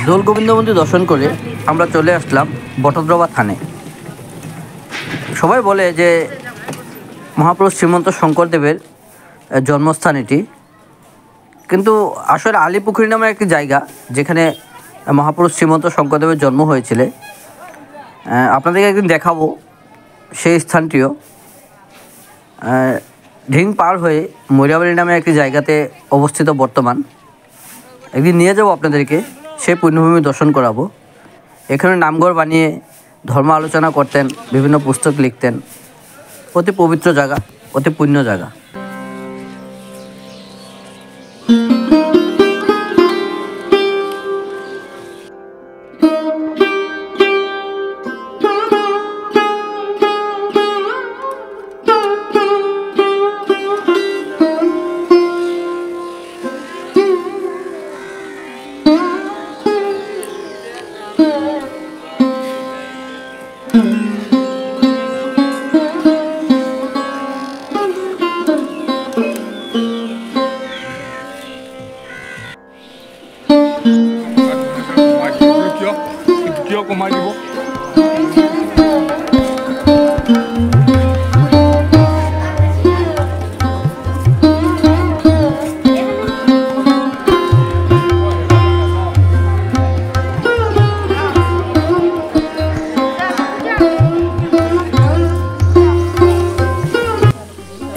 দোল গোবিন্দ মন্দির দর্শন করে আমরা চলে আসলাম বটদ্রবা থানে। সবাই বলে যে মহাপুরুষ শ্রীমন্ত শঙ্করদেবের জন্মস্থান এটি, কিন্তু আসলে আলীপুখুরি নামে একটি জায়গা যেখানে মহাপুরুষ শ্রীমন্ত শঙ্করদেবের জন্ম হয়েছিল। আপনাদেরকে একদিন দেখাবো সেই স্থানটিও। ঢিং পার হয়ে মরিয়াবাড়ি নামে একটি জায়গাতে অবস্থিত বর্তমান। একদিন নিয়ে যাব আপনাদেরকে, সেই পুণ্যভূমি দর্শন করাবো। এখানে নামঘর বানিয়ে ধর্ম আলোচনা করতেন, বিভিন্ন পুস্তক লিখতেন। অতি পবিত্র জায়গা, অতি পুণ্য জায়গা।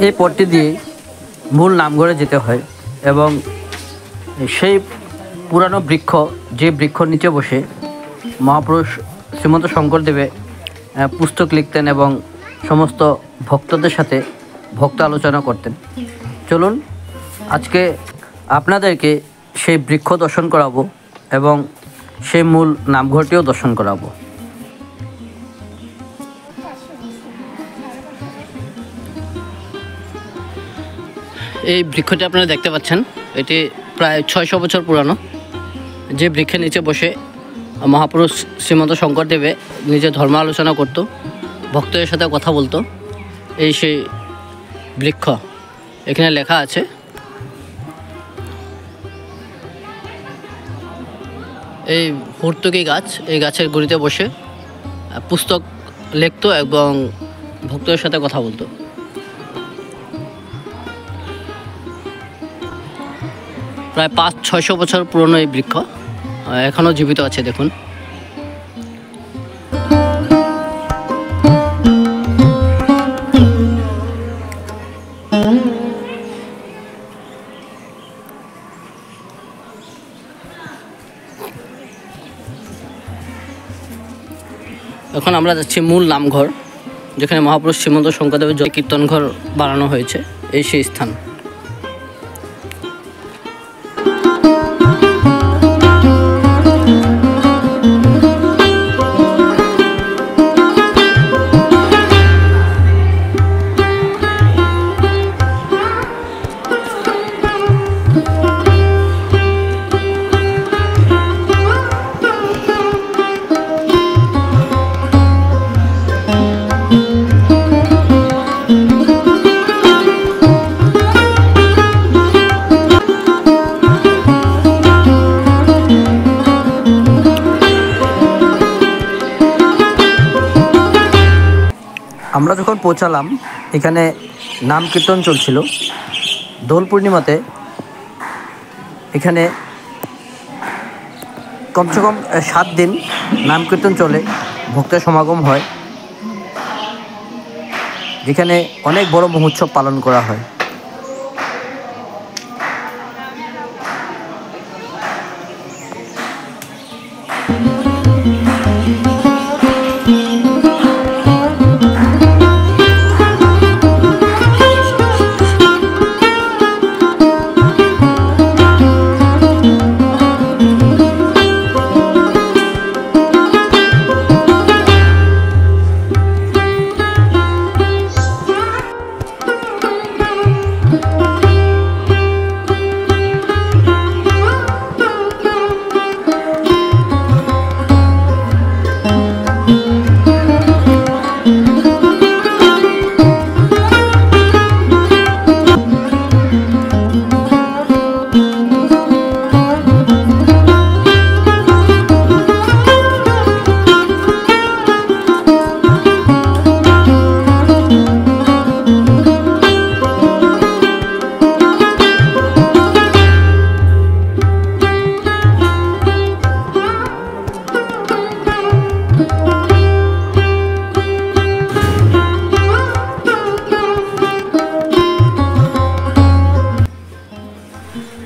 এই পথটি দিয়ে মূল নামঘরে যেতে হয় এবং সেই পুরানো বৃক্ষ, যে বৃক্ষর নিচে বসে মহাপুরুষ শ্রীমন্ত শঙ্করদেবে পুস্তক লিখতেন এবং সমস্ত ভক্তদের সাথে ভক্ত আলোচনা করতেন। চলুন আজকে আপনাদেরকে সেই বৃক্ষ দর্শন করাবো এবং সেই মূল নামঘরটিও দর্শন করাবো। এই বৃক্ষটি আপনারা দেখতে পাচ্ছেন, এটি প্রায় 600 বছর পুরানো। যে বৃক্ষের নিচে বসে মহাপুরুষ শ্রীমন্ত শঙ্করদেবে নিজের ধর্ম আলোচনা করত, ভক্তদের সাথে কথা বলতো, এই সেই বৃক্ষ। এখানে লেখা আছে এই হুর্তুকি গাছ, এই গাছের গুড়িতে বসে পুস্তক লিখতো এবং ভক্তদের সাথে কথা বলতো। প্রায় 500-600 বছর পুরনো এই বৃক্ষ এখনও জীবিত আছে। দেখুন, এখন আমরা যাচ্ছি মূল নামঘর, যেখানে মহাপুরুষ শ্রীমন্ত শঙ্করদেবের জয় কীর্তন ঘর বানানো হয়েছে। এই সেই স্থান। আমরা যখন পৌঁছালাম, এখানে নাম কীর্তন চলছিল। দোল পূর্ণিমাতে এখানে কমসে কম 7 দিন নাম কীর্তন চলে, ভক্তের সমাগম হয়, যেখানে অনেক বড় মহোৎসব পালন করা হয়।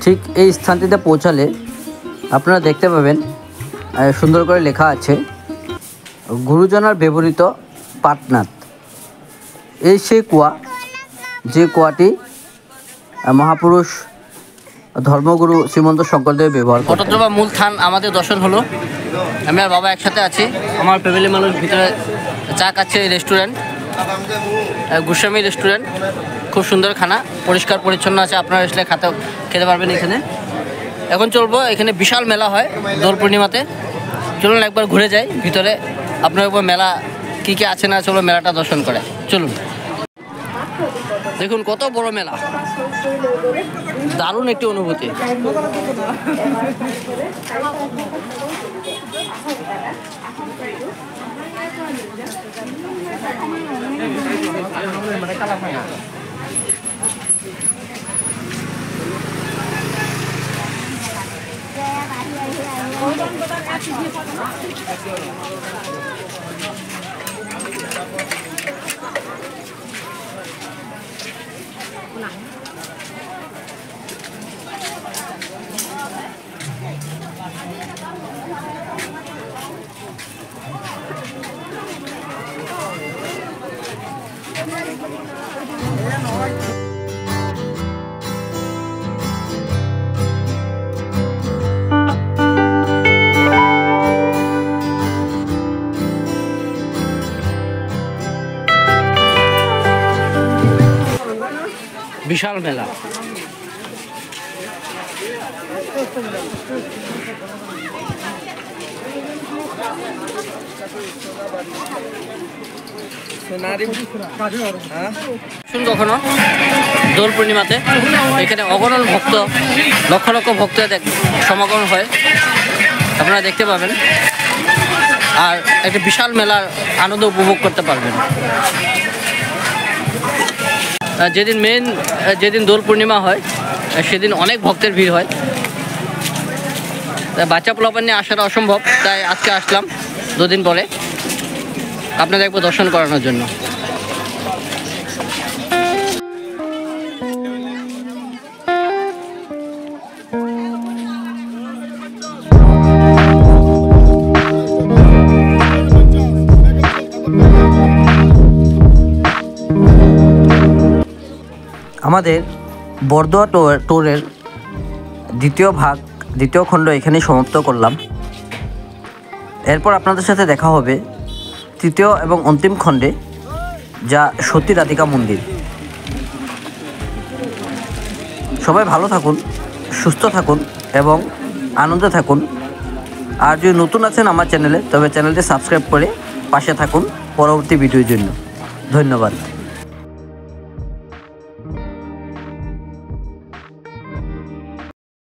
ঠিক এই স্থানটিতে পৌঁছালে আপনারা দেখতে পাবেন সুন্দর করে লেখা আছে গুরুজনার ব্যবহৃত পাটনাথ। এই সেই কুয়া, যে কুয়াটি মহাপুরুষ ধর্মগুরু শ্রীমন্ত শঙ্করদেব ব্যবহার করেন। ঘটদ্রবা মূল স্থান আমাদের দর্শন হলো। আমি আর বাবা একসাথে আছি। আমার ফ্যামিলি মানুষ ভিতরে চা খাচ্ছে। রেস্টুরেন্ট গোস্বামী রেস্টুরেন্ট, খুব সুন্দর খানা, পরিষ্কার পরিচ্ছন্ন আছে। আপনারা আসলে খেতে পারবেন এখানে। এখন চলবো, এখানে বিশাল মেলা হয় দোল পূর্ণিমাতে। চলুন একবার ঘুরে যাই ভিতরে, আপনার উপর মেলা কী কী আছে না চলো মেলাটা দর্শন করে। চলুন, দেখুন কত বড় মেলা, দারুণ একটি অনুভূতি। বিশাল মেলা। কখনো দোল পূর্ণিমাতে এখানে অগণন ভক্ত, লক্ষ লক্ষ ভক্ত সমাগম হয়, আপনারা দেখতে পাবেন। আর একটা বিশাল মেলার আনন্দ উপভোগ করতে পারবেন। যেদিন দোল পূর্ণিমা হয় সেদিন অনেক ভক্তের ভিড় হয়। বাচ্চা পোলাপান নিয়ে আসাটা অসম্ভব, তাই আজকে আসলাম দুদিন পরে আপনাদের একবার দর্শন করানোর জন্য। আমাদের বরদোয়া ট্যুরের দ্বিতীয় খণ্ড এখানেই সমাপ্ত করলাম। এরপর আপনাদের সাথে দেখা হবে তৃতীয় এবং অন্তিম খণ্ডে, যা সতী রাধিকা মন্দির। সবাই ভালো থাকুন, সুস্থ থাকুন এবং আনন্দে থাকুন। আর যদি নতুন আছেন আমার চ্যানেলে, তবে চ্যানেলটি সাবস্ক্রাইব করে পাশে থাকুন পরবর্তী ভিডিওর জন্য। ধন্যবাদ।